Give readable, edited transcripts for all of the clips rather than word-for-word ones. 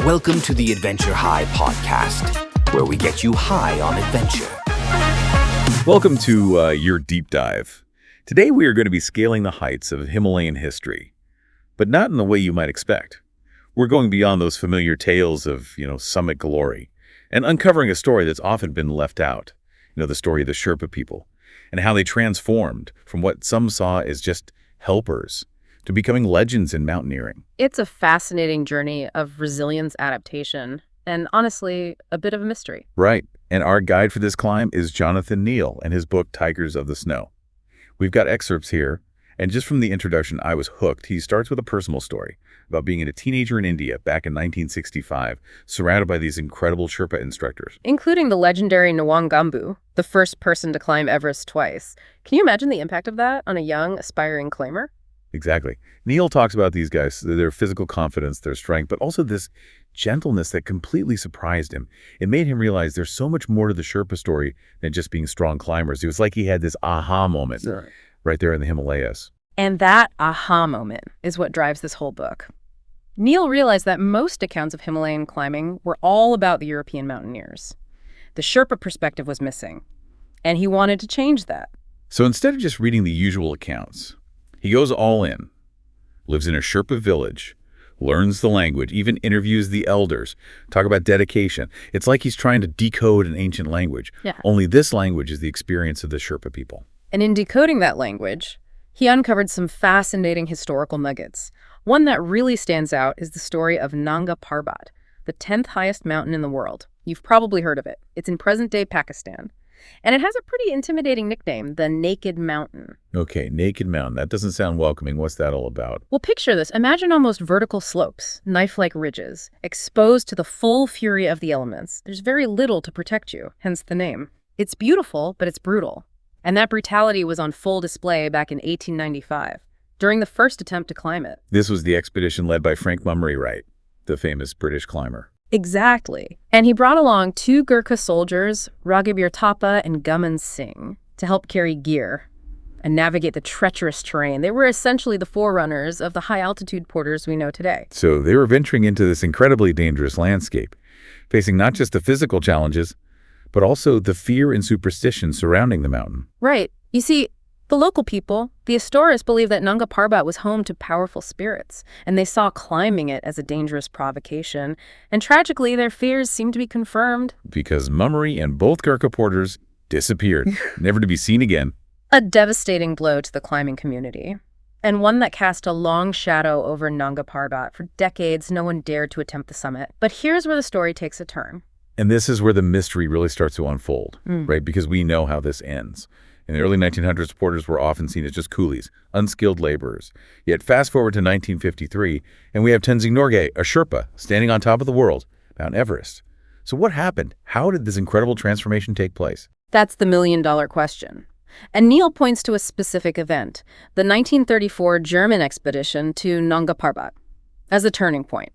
Welcome to the Adventure High podcast, where we get you high on adventure. Welcome to your deep dive. Today we are going to be scaling the heights of Himalayan history, but not in the way you might expect. We're going beyond those familiar tales of, summit glory and uncovering a story that's often been left out. The story of the Sherpa people and how they transformed from what some saw as just helpers to becoming legends in mountaineering. It's a fascinating journey of resilience, adaptation, and honestly, a bit of a mystery. Right. And our guide for this climb is Jonathan Neal and his book, Tigers of the Snow. We've got excerpts here, and just from the introduction, I was hooked. He starts with a personal story about being a teenager in India back in 1965, surrounded by these incredible Sherpa instructors. Including the legendary Nawang Gambu, the first person to climb Everest twice. Can you imagine the impact of that on a young, aspiring climber? Exactly. Neil talks about these guys, their physical confidence, their strength, but also this gentleness that completely surprised him. It made him realize there's so much more to the Sherpa story than just being strong climbers. It was like he had this aha moment right there in the Himalayas. And that aha moment is what drives this whole book. Neil realized that most accounts of Himalayan climbing were all about the European mountaineers. The Sherpa perspective was missing, and he wanted to change that. So instead of just reading the usual accounts, he goes all in, lives in a Sherpa village, learns the language, even interviews the elders, talk about dedication. It's like he's trying to decode an ancient language. Yeah. Only this language is the experience of the Sherpa people. And in decoding that language, he uncovered some fascinating historical nuggets. One that really stands out is the story of Nanga Parbat, the 10th highest mountain in the world. You've probably heard of it. It's in present-day Pakistan. And it has a pretty intimidating nickname, the Naked Mountain. Okay, Naked Mountain. That doesn't sound welcoming. What's that all about? Well, picture this. Imagine almost vertical slopes, knife-like ridges, exposed to the full fury of the elements. There's very little to protect you, hence the name. It's beautiful, but it's brutal. And that brutality was on full display back in 1895, during the first attempt to climb it. This was the expedition led by Frank Mummery Wright, the famous British climber. Exactly. And he brought along 2 Gurkha soldiers, Raghibir Thapa and Gaman Singh, to help carry gear and navigate the treacherous terrain. They were essentially the forerunners of the high-altitude porters we know today. So they were venturing into this incredibly dangerous landscape, facing not just the physical challenges, but also the fear and superstition surrounding the mountain. Right. You see, the local people, the Astoris, believed that Nanga Parbat was home to powerful spirits, and they saw climbing it as a dangerous provocation. And tragically, their fears seemed to be confirmed. Because Mummery and both Gurkha porters disappeared, never to be seen again. A devastating blow to the climbing community, and one that cast a long shadow over Nanga Parbat. For decades, no one dared to attempt the summit. But here's where the story takes a turn. And this is where the mystery really starts to unfold, right? Because we know how this ends. In the early 1900s, porters were often seen as just coolies, unskilled laborers. Yet fast forward to 1953, and we have Tenzing Norgay, a Sherpa, standing on top of the world, Mount Everest. So what happened? How did this incredible transformation take place? That's the million-dollar question. And Neil points to a specific event, the 1934 German expedition to Nanga Parbat, as a turning point.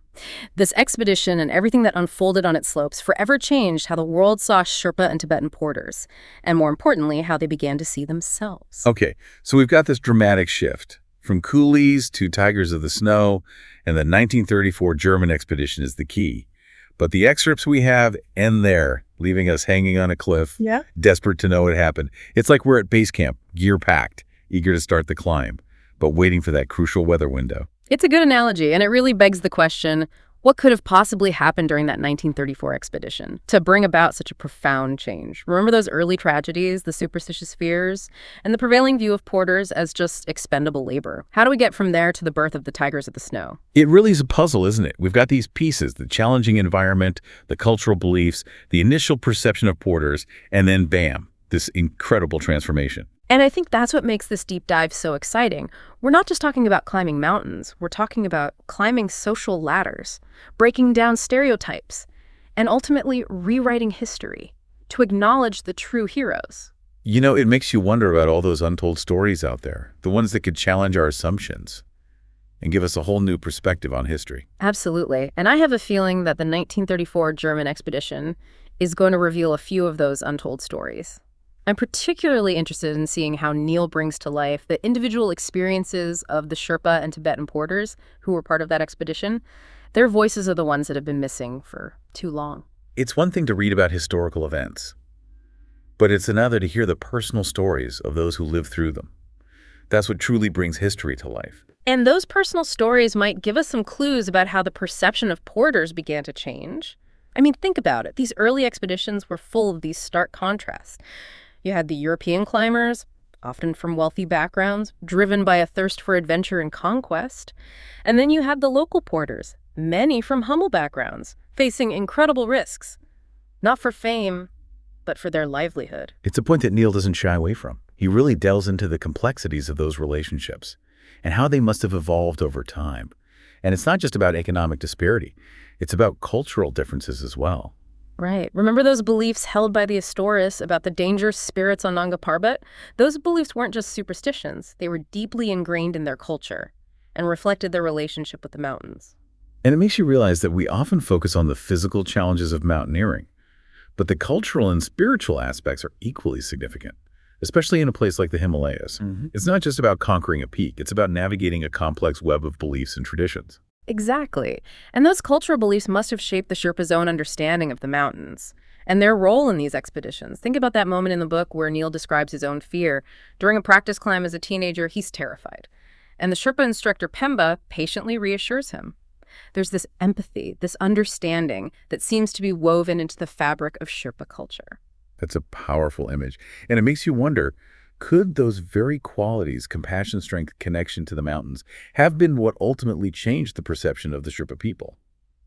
This expedition and everything that unfolded on its slopes forever changed how the world saw Sherpa and Tibetan porters, and more importantly, how they began to see themselves. Okay, so we've got this dramatic shift from coolies to Tigers of the Snow, and the 1934 German expedition is the key. But the excerpts we have end there, leaving us hanging on a cliff, desperate to know what happened. It's like we're at base camp, gear packed, eager to start the climb, but waiting for that crucial weather window. It's a good analogy, and it really begs the question, what could have possibly happened during that 1934 expedition to bring about such a profound change? Remember those early tragedies, the superstitious fears, and the prevailing view of porters as just expendable labor? How do we get from there to the birth of the Tigers of the Snow? It really is a puzzle, isn't it? We've got these pieces, the challenging environment, the cultural beliefs, the initial perception of porters, and then bam, this incredible transformation. And I think that's what makes this deep dive so exciting. We're not just talking about climbing mountains. We're talking about climbing social ladders, breaking down stereotypes, and ultimately rewriting history to acknowledge the true heroes. It makes you wonder about all those untold stories out there, the ones that could challenge our assumptions and give us a whole new perspective on history. Absolutely. And I have a feeling that the 1934 German expedition is going to reveal a few of those untold stories. I'm particularly interested in seeing how Neil brings to life the individual experiences of the Sherpa and Tibetan porters who were part of that expedition, Their voices are the ones that have been missing for too long. It's one thing to read about historical events, but it's another to hear the personal stories of those who lived through them. That's what truly brings history to life. And those personal stories might give us some clues about how the perception of porters began to change. I mean, think about it. These early expeditions were full of these stark contrasts. You had the European climbers, often from wealthy backgrounds, driven by a thirst for adventure and conquest. And then you had the local porters, many from humble backgrounds, facing incredible risks. Not for fame, but for their livelihood. It's a point that Neil doesn't shy away from. He really delves into the complexities of those relationships and how they must have evolved over time. And it's not just about economic disparity. It's about cultural differences as well. Right. Remember those beliefs held by the Astores about the dangerous spirits on Nanga Parbat? Those beliefs weren't just superstitions. They were deeply ingrained in their culture and reflected their relationship with the mountains. And it makes you realize that we often focus on the physical challenges of mountaineering, but the cultural and spiritual aspects are equally significant, especially in a place like the Himalayas. It's not just about conquering a peak. It's about navigating a complex web of beliefs and traditions. Exactly. And those cultural beliefs must have shaped the Sherpa's own understanding of the mountains and their role in these expeditions. Think about that moment in the book where Neil describes his own fear. During a practice climb as a teenager, he's terrified. And the Sherpa instructor, Pemba, patiently reassures him. There's this empathy, this understanding that seems to be woven into the fabric of Sherpa culture. That's a powerful image. And it makes you wonder, could those very qualities, compassion, strength, connection to the mountains, have been what ultimately changed the perception of the Sherpa people?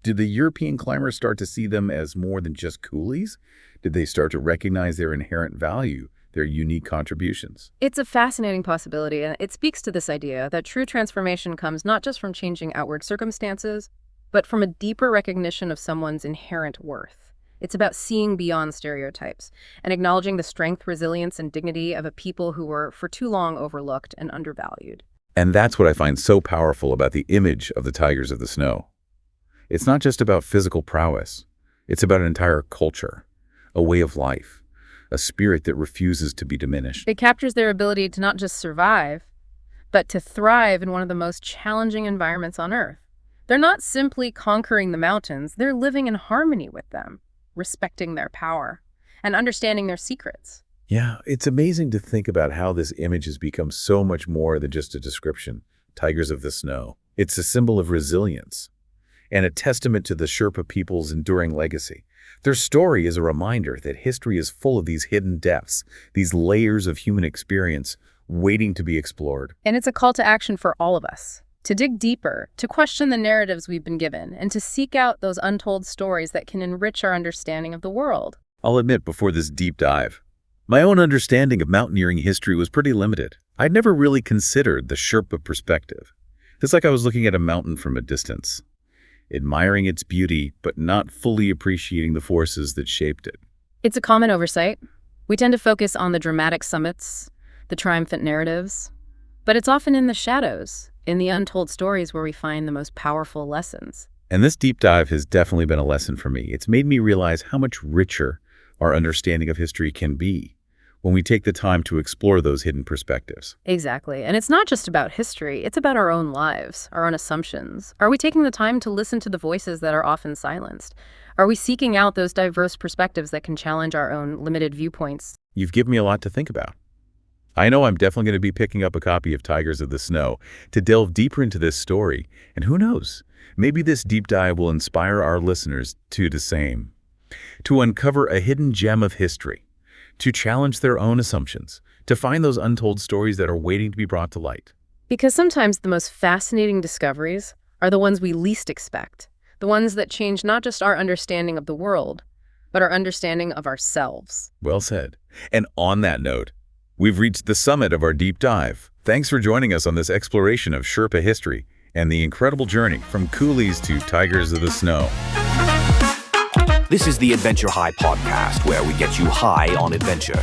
Did the European climbers start to see them as more than just coolies? Did they start to recognize their inherent value, their unique contributions? It's a fascinating possibility, and it speaks to this idea that true transformation comes not just from changing outward circumstances, but from a deeper recognition of someone's inherent worth. It's about seeing beyond stereotypes and acknowledging the strength, resilience, and dignity of a people who were for too long overlooked and undervalued. And that's what I find so powerful about the image of the Tigers of the Snow. It's not just about physical prowess. It's about an entire culture, a way of life, a spirit that refuses to be diminished. It captures their ability to not just survive, but to thrive in one of the most challenging environments on Earth. They're not simply conquering the mountains, they're living in harmony with them, respecting their power, and understanding their secrets. Yeah, it's amazing to think about how this image has become so much more than just a description. Tigers of the Snow. It's a symbol of resilience and a testament to the Sherpa people's enduring legacy. Their story is a reminder that history is full of these hidden depths, these layers of human experience waiting to be explored. And it's a call to action for all of us. To dig deeper, to question the narratives we've been given, and to seek out those untold stories that can enrich our understanding of the world. I'll admit, before this deep dive, my own understanding of mountaineering history was pretty limited. I'd never really considered the Sherpa perspective. It's like I was looking at a mountain from a distance, admiring its beauty, but not fully appreciating the forces that shaped it. It's a common oversight. We tend to focus on the dramatic summits, the triumphant narratives, but it's often in the shadows, in the untold stories where we find the most powerful lessons. And this deep dive has definitely been a lesson for me. It's made me realize how much richer our understanding of history can be when we take the time to explore those hidden perspectives. Exactly. And it's not just about history, it's about our own lives, our own assumptions. Are we taking the time to listen to the voices that are often silenced? Are we seeking out those diverse perspectives that can challenge our own limited viewpoints? You've given me a lot to think about. I know I'm definitely going to be picking up a copy of Tigers of the Snow to delve deeper into this story. And who knows, maybe this deep dive will inspire our listeners to do the same, to uncover a hidden gem of history, to challenge their own assumptions, to find those untold stories that are waiting to be brought to light. Because sometimes the most fascinating discoveries are the ones we least expect, the ones that change not just our understanding of the world, but our understanding of ourselves. Well said. And on that note, we've reached the summit of our deep dive. Thanks for joining us on this exploration of Sherpa history and the incredible journey from coolies to Tigers of the Snow. This is the Adventure High podcast, where we get you high on adventure.